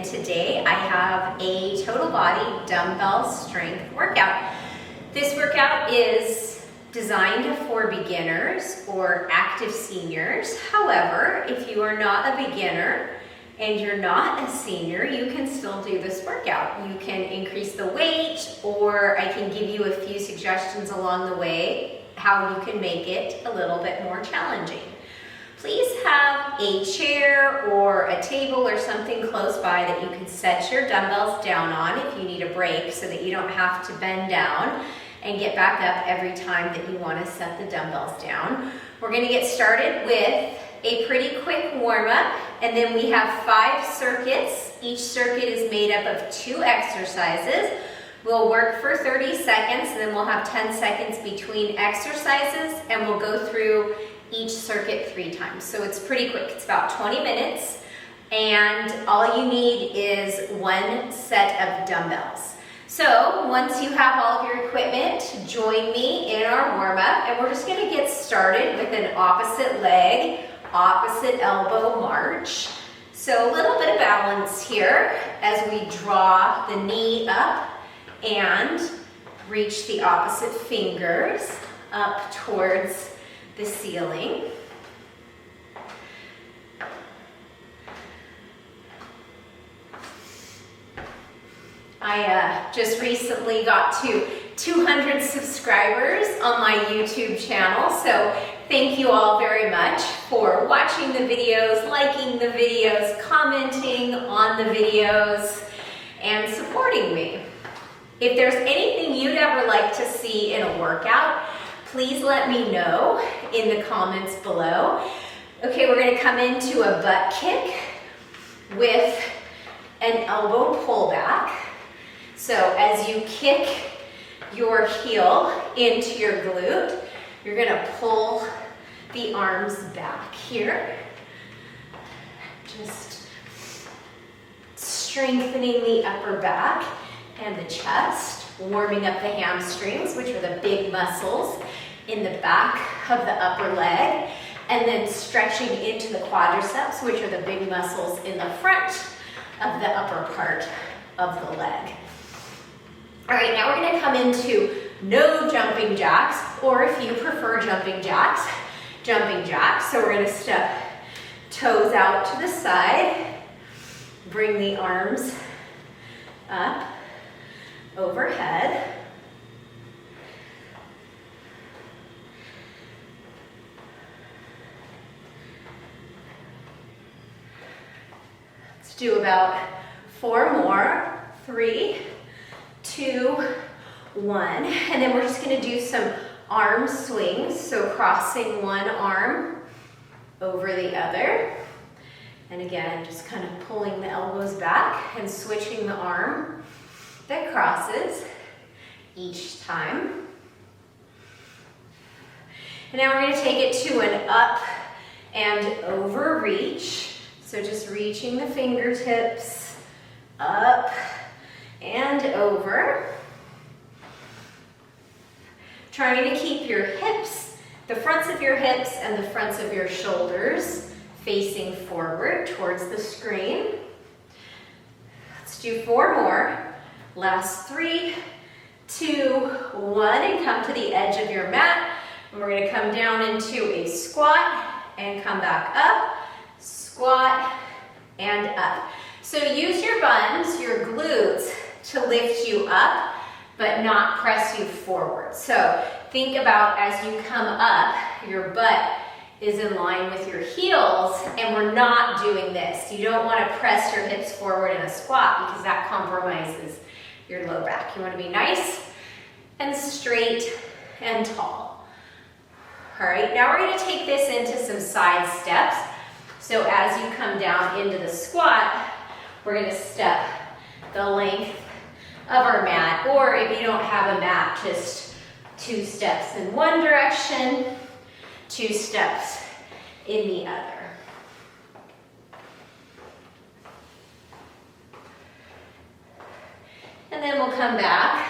and today I have a total body dumbbell strength workout. This workout is designed for beginners or active seniors. However, if you are not a beginner and you're not a senior, you can still do this workout. You can increase the weight, or I can give you a few suggestions along the way how you can make it a little bit more challenging. Please have a chair or a table or something close by that you can set your dumbbells down on if you need a break, so that you don't have to bend down and get back up every time that you want to set the dumbbells down. We're going to get started with a pretty quick warm-up, and then we have 5 circuits. Each circuit is made up of 2 exercises. We'll work for 30 seconds, and then we'll have 10 seconds between exercises, and we'll go through each circuit 3 times. So it's pretty quick. It's about 20 minutes, and all you need is 1 set of dumbbells. So once you have all of your equipment, join me in our warm-up, and we're just going to get started with an opposite leg, opposite elbow march. So a little bit of balance here as we draw the knee up and reach the opposite fingers up towards the ceiling. I just recently got to 200 subscribers on my YouTube channel, so thank you all very much for watching the videos, liking the videos, commenting on the videos, and supporting me. If there's anything you'd ever like to see in a workout, please let me know in the comments below. Okay, we're going to come into a butt kick with an elbow pullback. So as you kick your heel into your glute, you're going to pull the arms back here. Just strengthening the upper back and the chest, warming up the hamstrings, which are the big muscles in the back of the upper leg, and then stretching into the quadriceps, which are the big muscles in the front of the upper part of the leg. All right, now we're going to come into no jumping jacks, or if you prefer jumping jacks. So we're going to step toes out to the side, bring the arms up overhead. Let's do about 4 more. 3, 2, 1. And then we're just going to do some arm swings. So crossing one arm over the other. And again, just kind of pulling the elbows back and switching the arm that crosses each time. And now we're going to take it to an up and over reach. So just reaching the fingertips up and over. Trying to keep your hips, the fronts of your hips and the fronts of your shoulders facing forward towards the screen. Let's do 4 more. Last 3, 2, 1, and come to the edge of your mat. And we're going to come down into a squat and come back up, squat and up. So use your buns, your glutes, to lift you up, but not press you forward. So think about as you come up, your butt is in line with your heels, and we're not doing this. You don't want to press your hips forward in a squat because that compromises your low back. You want to be nice and straight and tall. All right, now we're going to take this into some side steps. So as you come down into the squat, we're going to step the length of our mat, or if you don't have a mat, just 2 steps in one direction, 2 steps in the other. And then we'll come back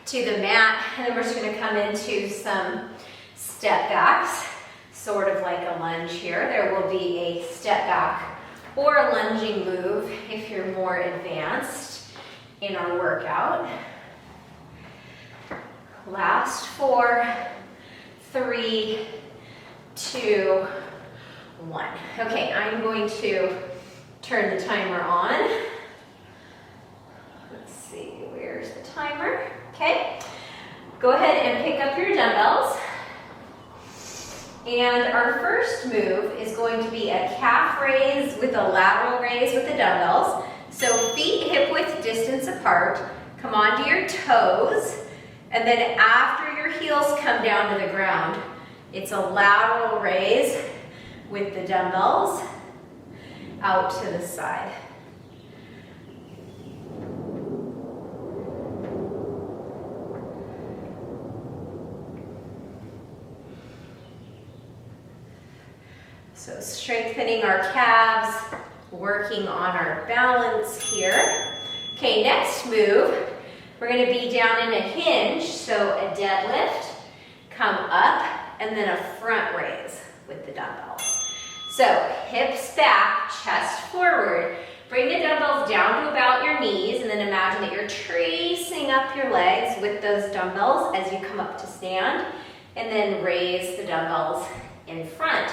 to the mat, and then we're just going to come into some step backs, sort of like a lunge here. There will be a step back or a lunging move if you're more more advanced in our workout. Last 4, 3, 2, 1. Okay, I'm going to turn the timer on. Let's see, where's the timer? Okay, go ahead and pick up your dumbbells. And our first move is going to be a calf raise with a lateral raise with the dumbbells. So feet hip width distance apart, come onto your toes, and then after your heels come down to the ground, it's a lateral raise with the dumbbells out to the side. So strengthening our calves, working on our balance here. Okay, next move, we're going to be down in a hinge, so a deadlift, come up, and then a front raise with the dumbbells. So hips back, chest forward. Bring the dumbbells down to about your knees, and then imagine that you're tracing up your legs with those dumbbells as you come up to stand, and then raise the dumbbells in front.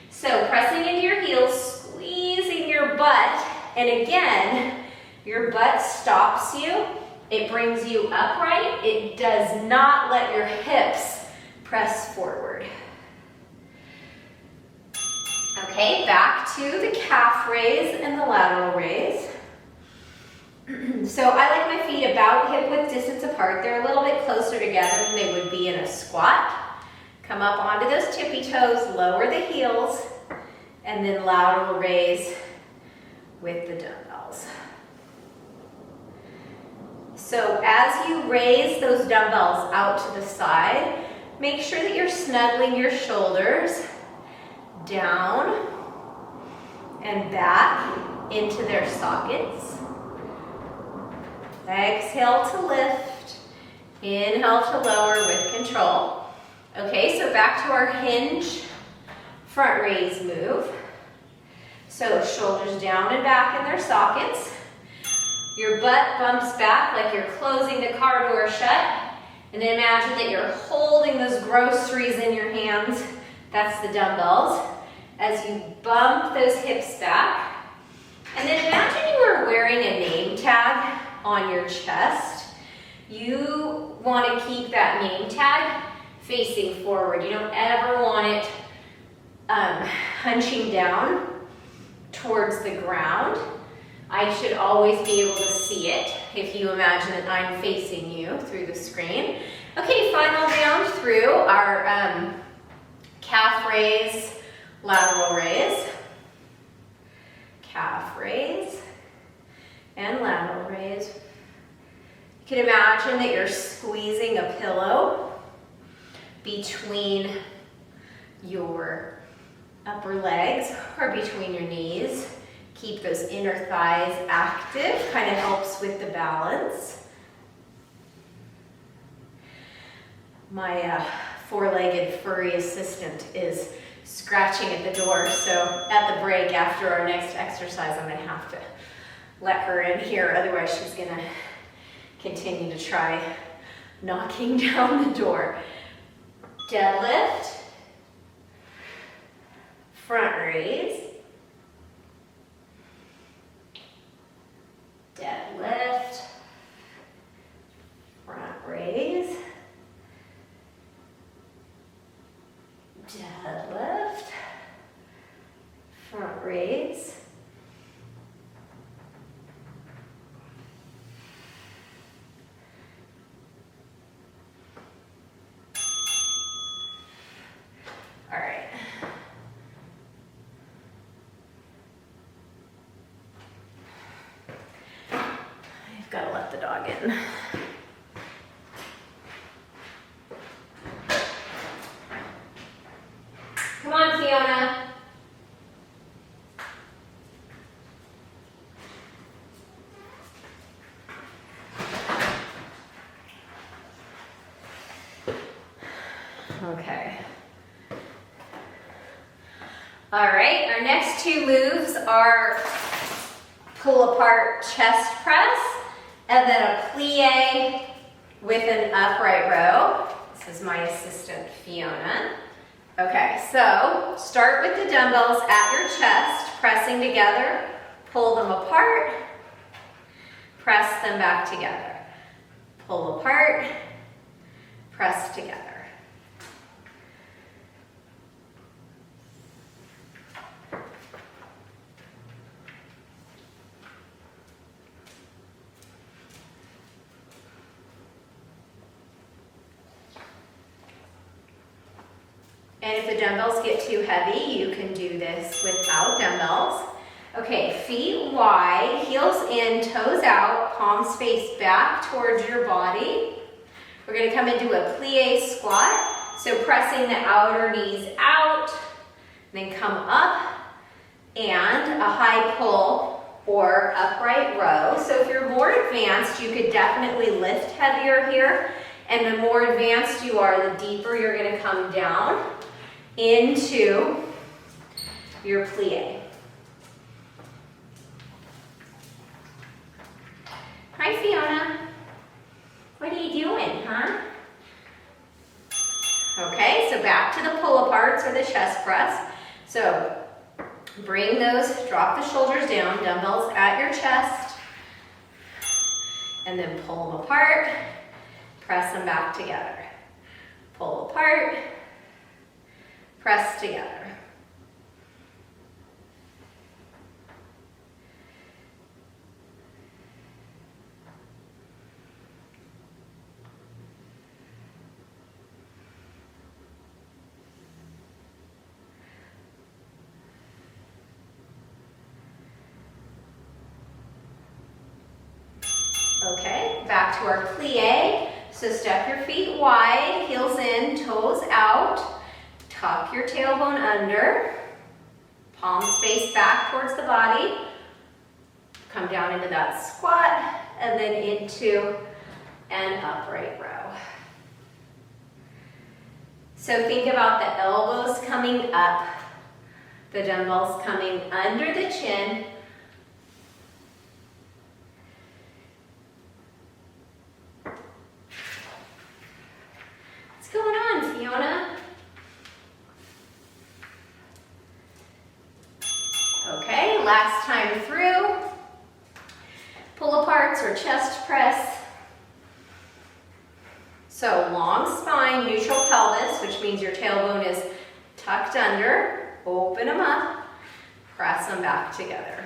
So pressing into your heels, squeezing your butt, and again, your butt stops you. It brings you upright. It does not let your hips press forward. Okay, back to the calf raise and the lateral raise. So I like my feet about hip width distance apart. They're a little bit closer together than they would be in a squat. Come up onto those tippy toes, lower the heels, and then lateral raise with the dumbbells. So as you raise those dumbbells out to the side, make sure that you're snuggling your shoulders down and back into their sockets. Exhale to lift, inhale to lower with control. Okay, so back to our hinge front raise move. So shoulders down and back in their sockets. Your butt bumps back like you're closing the car door shut. And then imagine that you're holding those groceries in your hands. That's the dumbbells. As you bump those hips back. And then imagine you were wearing a name tag on your chest. You want to keep that name tag facing forward. You don't ever want it hunching down towards the ground. I should always be able to see it if you imagine that I'm facing you through the screen. Okay, final round through our calf raise, lateral raise, calf raise, and lateral raise. You can imagine that you're squeezing a pillow between your upper legs or between your knees. Keep those inner thighs active, kind of helps with the balance. My four-legged furry assistant is scratching at the door, so at the break after our next exercise, I'm gonna have to let her in here, otherwise she's gonna continue to try knocking down the door. Deadlift, front raise, deadlift, front raise, deadlift, front raise, all right. I've got to let the dog in. Come on, Fiona. Okay. All right, our next two moves are pull apart chest press, and then a plie with an upright row. This is my assistant, Fiona. Okay, so start with the dumbbells at your chest, pressing together, pull them apart, press them back together. Pull apart, press together. And if the dumbbells get too heavy, you can do this without dumbbells. Okay, feet wide, heels in, toes out, palms face back towards your body. We're gonna come into a plie squat. So pressing the outer knees out, then come up, and a high pull or upright row. So if you're more advanced, you could definitely lift heavier here. And the more advanced you are, the deeper you're gonna come down into your plie. Hi, Fiona. What are you doing, huh? Okay, so back to the pull aparts or the chest press. So bring those, drop the shoulders down, dumbbells at your chest, and then pull them apart, press them back together. Pull apart, press together. Okay, back to our plie. So step your feet wide, heels in, toes out. Tuck your tailbone under, palms face back towards the body. Come down into that squat, and then into an upright row. So think about the elbows coming up, the dumbbells coming under the chin. What's going on, Fiona? Okay, last time through. Pull aparts or chest press. So long spine, neutral pelvis, which means your tailbone is tucked under. Open them up, press them back together.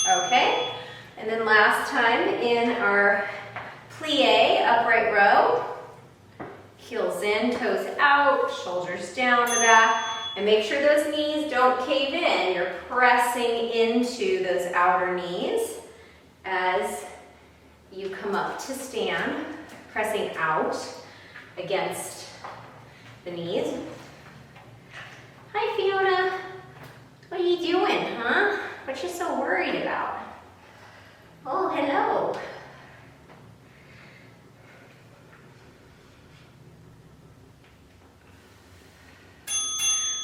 Okay, and then last time in our plie, upright row, heels in, toes out, shoulders down the back, and make sure those knees don't cave in. You're pressing into those outer knees as you come up to stand, pressing out against the knees. Hi, Fiona. What are you doing, huh? What you so worried about? Oh, hello.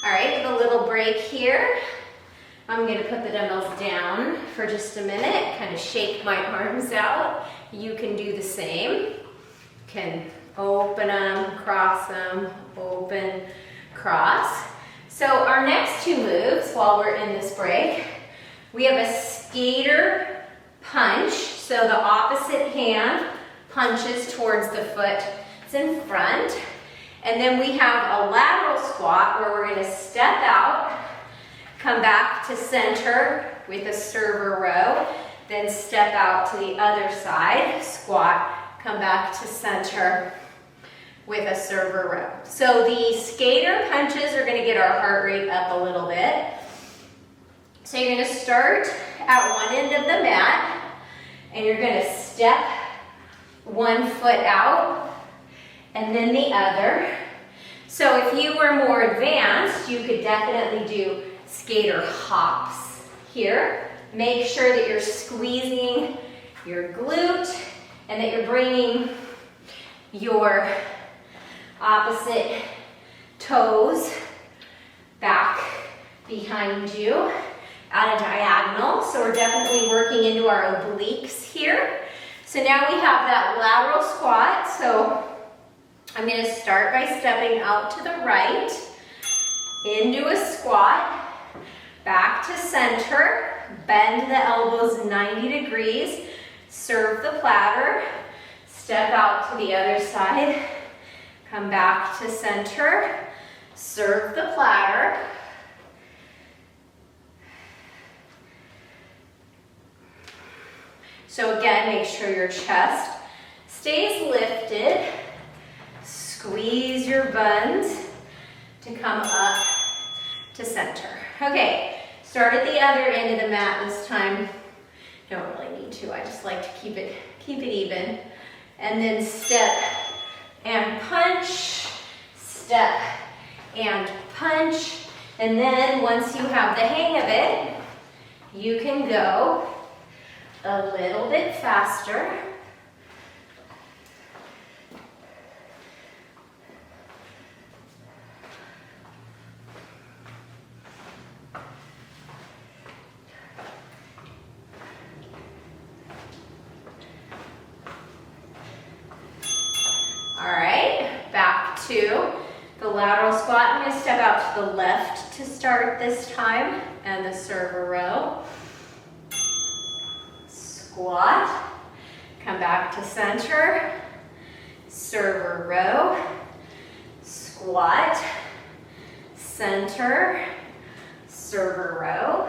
All right, with a little break here. I'm gonna put the dumbbells down for just a minute, kind of shake my arms out. You can do the same. You can open them, cross them, open, cross. So our next two moves while we're in this break, we have a skater punch. So the opposite hand punches towards the foot that's in front. And then we have a lateral squat where we're going to step out, come back to center with a server row, then step out to the other side, squat, come back to center with a server row. So the skater punches are going to get our heart rate up a little bit. So you're going to start at one end of the mat, and you're going to step one foot out, and then the other. So if you were more advanced, you could definitely do skater hops here. Make sure that you're squeezing your glute and that you're bringing your opposite toes back behind you at a diagonal. So we're definitely working into our obliques here. So now we have that lateral squat. So I'm going to start by stepping out to the right, into a squat, back to center, bend the elbows 90 degrees, serve the platter, step out to the other side, come back to center, serve the platter. So again, make sure your chest stays lifted. Squeeze your buns to come up to center. Okay, start at the other end of the mat this time. Don't really need to, I just like to keep it even. And then step and punch, step and punch. And then once you have the hang of it, you can go a little bit faster. All right, back to the lateral squat. I'm going to step out to the left to start this time, and the server row. Squat, come back to center, server row, squat, center, server row.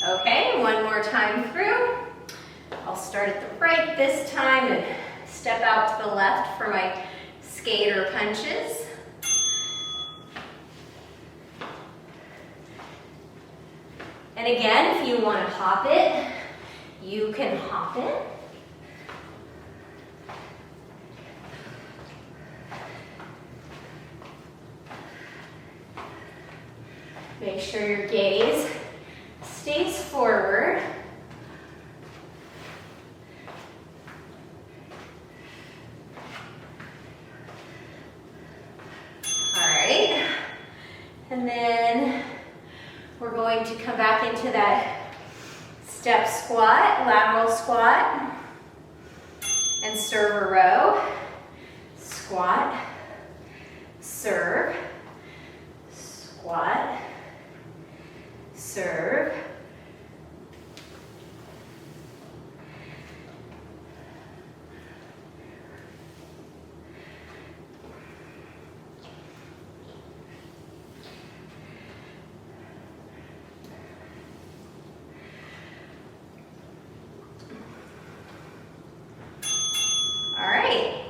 Okay, one more time through. I'll start at the right this time and step out to the left for my skater punches. And again, if you want to hop it, you can hop it. Make sure your gaze stays forward. All right. And then we're going to come back into that step squat, lateral squat, and serve a row. Squat, serve, squat, serve. All right,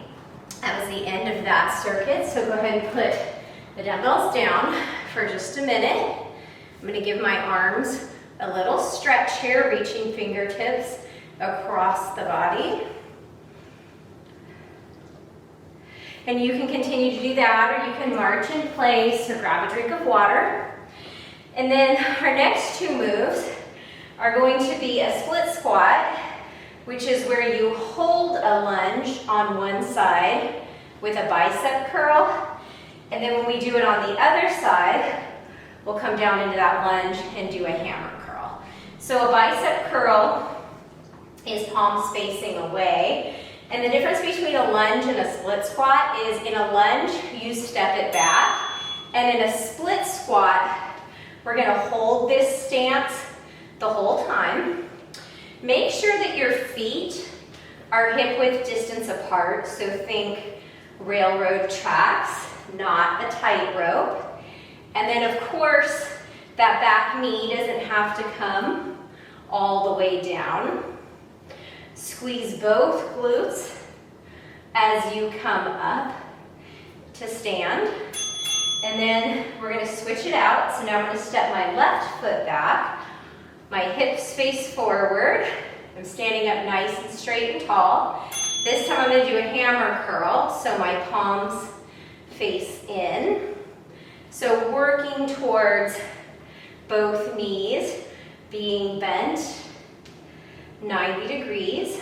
that was the end of that circuit, so go ahead and put the dumbbells down for just a minute. I'm going to give my arms a little stretch here, reaching fingertips across the body. And you can continue to do that, or you can march in place or grab a drink of water. And then our next two moves are going to be a split squat, which is where you hold a lunge on one side with a bicep curl. And then when we do it on the other side, we'll come down into that lunge and do a hammer curl. So a bicep curl is palms facing away. And the difference between a lunge and a split squat is in a lunge, you step it back. And in a split squat, we're gonna hold this stance the whole time. Make sure that your feet are hip width distance apart. So think railroad tracks, not a tightrope. And then of course, that back knee doesn't have to come all the way down. Squeeze both glutes as you come up stand. And then we're gonna switch it out. So now I'm gonna step my left foot back. My hips face forward. I'm standing up nice and straight and tall. This time I'm gonna do a hammer curl. So my palms face in. So working towards both knees being bent 90 degrees.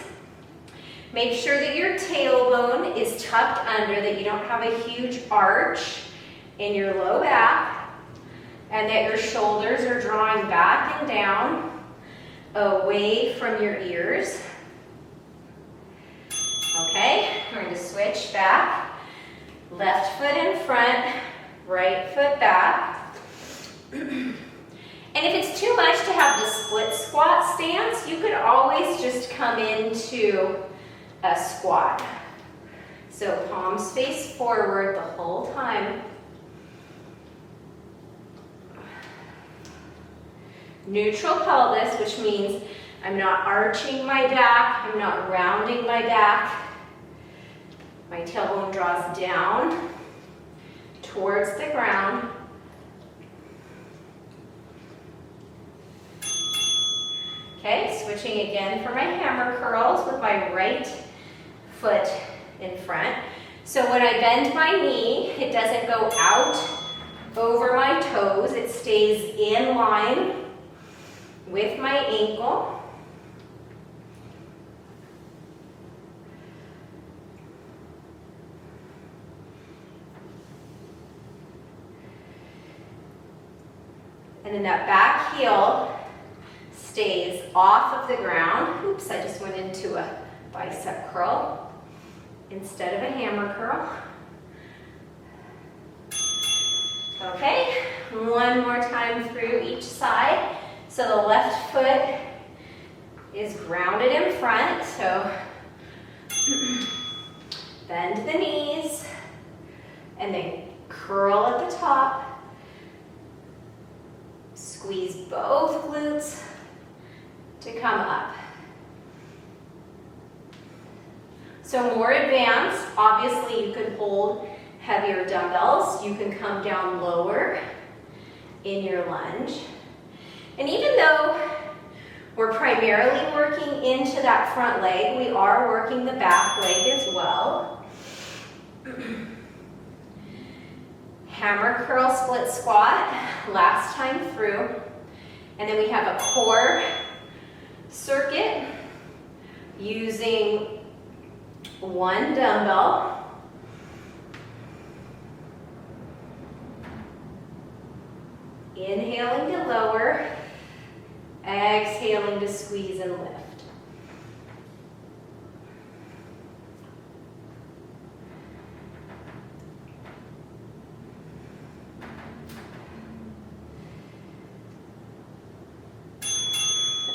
Make sure that your tailbone is tucked under, that you don't have a huge arch in your low back, and that your shoulders are drawing back and down away from your ears. Okay, we're going to switch back. Left foot in front, right foot back. And if it's too much to have the split squat stance, you could always just come into a squat. So palms face forward the whole time. Neutral pelvis, which means I'm not arching my back, I'm not rounding my back. My tailbone draws down towards the ground. Okay, switching again for my hammer curls with my right foot in front. So when I bend my knee, it doesn't go out over my toes. It stays in line with my ankle. And then that back heel stays off of the ground. Oops, I just went into a bicep curl instead of a hammer curl. Okay, one more time through each side. So the left foot is grounded in front, so bend the knees and then curl at the top. Squeeze both glutes to come up. So more advanced, obviously you can hold heavier dumbbells. You can come down lower in your lunge. And even though we're primarily working into that front leg, we are working the back leg as well. Hammer curl split squat, last time through. And then we have a core circuit using one dumbbell. Inhaling to lower, exhaling to squeeze and lift.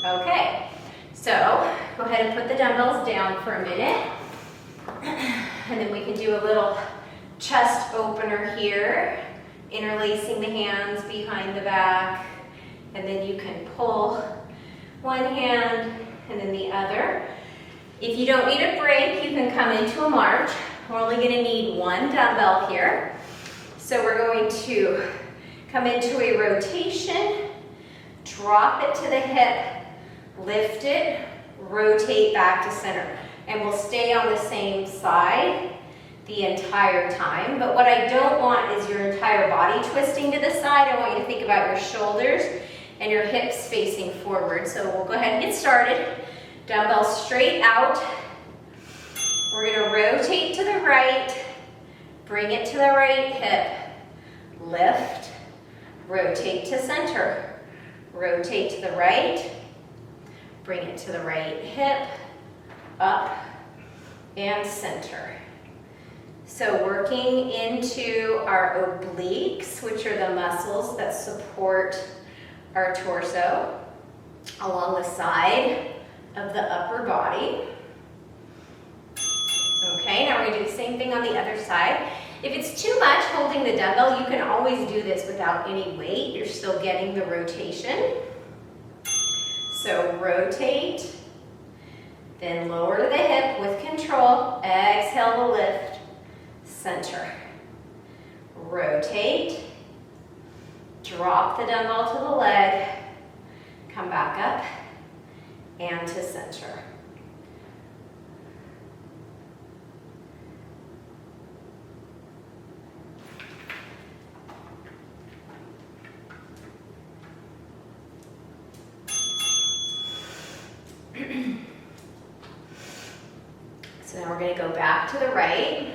Okay, so go ahead and put the dumbbells down for a minute. And then we can do a little chest opener here, interlacing the hands behind the back. And then you can pull one hand and then the other. If you don't need a break, you can come into a march. We're only going to need one dumbbell here. So we're going to come into a rotation, drop it to the hip, lift it, rotate back to center. And we'll stay on the same side the entire time. But what I don't want is your entire body twisting to the side. I want you to think about your shoulders and your hips facing forward. So we'll go ahead and get started. Dumbbells straight out. We're going to rotate to the right, bring it to the right hip, lift, rotate to center, rotate to the right, bring it to the right hip, up, and center. So working into our obliques, which are the muscles that support our torso along the side of the upper body. Okay, now we're going to do the same thing on the other side. If it's too much holding the dumbbell, you can always do this without any weight. You're still getting the rotation. So rotate, then lower the hip with control, exhale to lift, center. rotate, drop the dumbbell to the leg, come back up, and to center. So now we're going to go back to the right.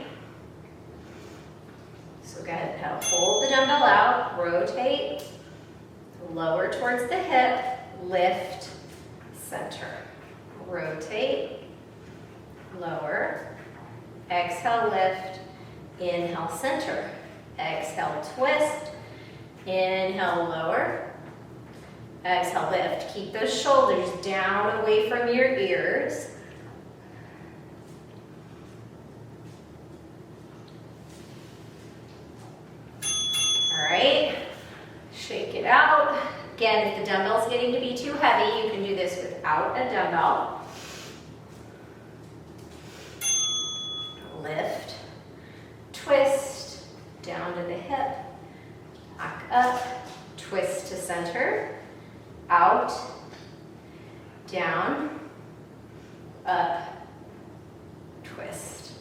So go ahead and hold the dumbbell out, rotate, lower towards the hip, lift, center. Rotate, lower, exhale, lift, inhale, center. Exhale, twist, inhale, lower, exhale, lift. Keep those shoulders down away from your ears. All right, shake it out. Again, if the dumbbell's getting to be too heavy, you can do this without a dumbbell. Lift, twist, down to the hip, back up, twist to center, out, down, up, twist.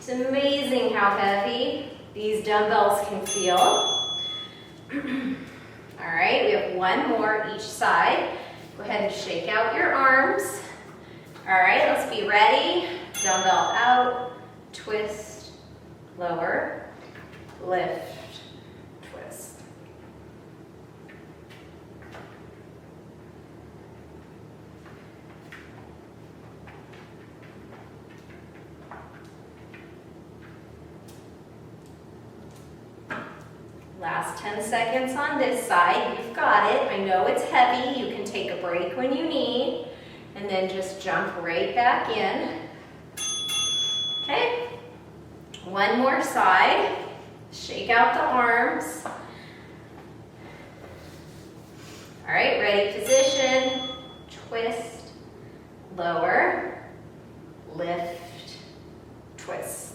It's amazing how heavy these dumbbells can feel. All right, we have one more each side. Go ahead and shake out your arms. All right, let's be ready. Dumbbell out, twist, lower, lift, twist. Last 10 seconds on this side. You've got it. I know it's heavy. You can take a break when you need, and then just jump right back in. Okay. One more side. Shake out the arms. All right, ready, position. Twist, lower, lift, twist.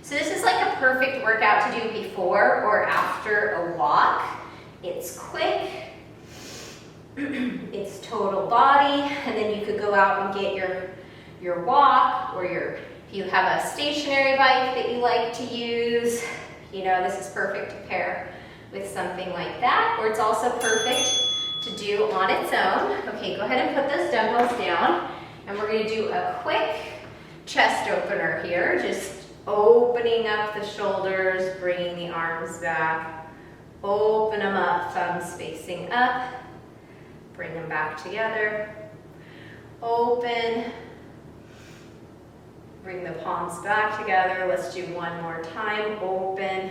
So this is like a perfect workout to do before or after a walk. It's quick, it's total body, and then you could go out and get your walk, or if you have a stationary bike that you like to use, this is perfect to pair with something like that, or it's also perfect to do on its own. Okay, go ahead and put those dumbbells down, and we're going to do a quick chest opener here, just opening up the shoulders, bringing the arms back, open them up, thumbs facing up, bring them back together, open, bring the palms back together. Let's do one more time. Open,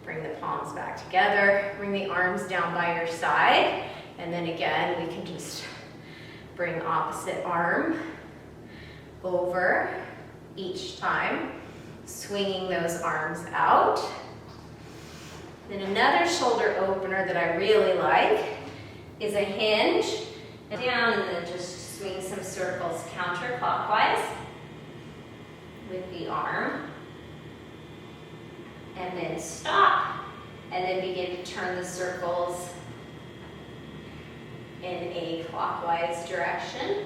bring the palms back together, bring the arms down by your side, and then again, we can just bring opposite arm over each time, swinging those arms out. Then another shoulder opener that I really like is a hinge, down, and then just swing some circles counterclockwise with the arm, and then stop, and then begin to turn the circles in a clockwise direction.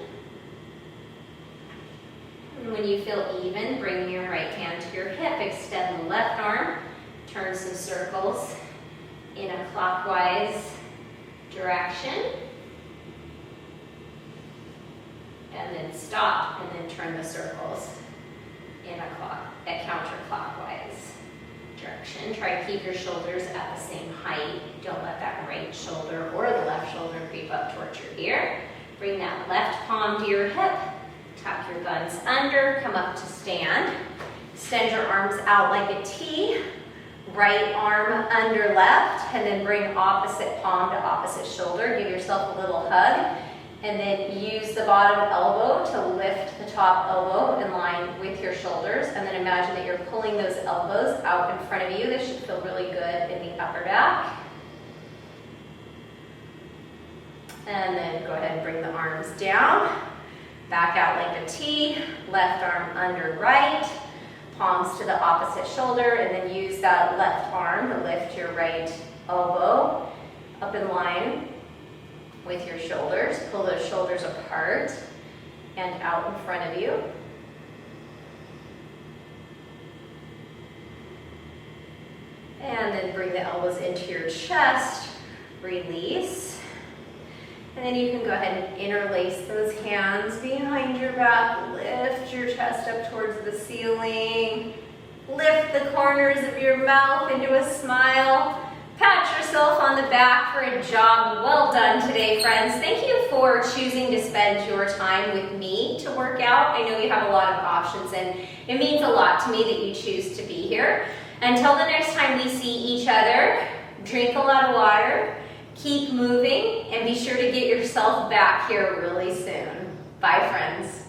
And when you feel even, bring your right hand to your hip, extend the left arm, turn some circles in a clockwise direction, and then stop, and then turn the circles in a counterclockwise direction. Try to keep your shoulders at the same height. Don't let that right shoulder or the left shoulder creep up towards your ear. Bring that left palm to your hip. Tuck your buns under, come up to stand. Extend your arms out like a T. Right arm under left, and then bring opposite palm to opposite shoulder. Give yourself a little hug, and then use the bottom elbow to lift the top elbow in line with your shoulders, and then imagine that you're pulling those elbows out in front of you. This should feel really good in the upper back. And then go ahead and bring the arms down. Back out like a T. Left arm under right. Palms to the opposite shoulder, and then use that left arm to lift your right elbow up in line with your shoulders. Pull those shoulders apart and out in front of you. And then bring the elbows into your chest, release. And then you can go ahead and interlace those hands behind your back, lift your chest up towards the ceiling, lift the corners of your mouth into a smile, pat yourself on the back for a job well done today, friends. Thank you for choosing to spend your time with me to work out. I know you have a lot of options, and it means a lot to me that you choose to be here. Until the next time we see each other, drink a lot of water, keep moving, and be sure to get yourself back here really soon. Bye, friends.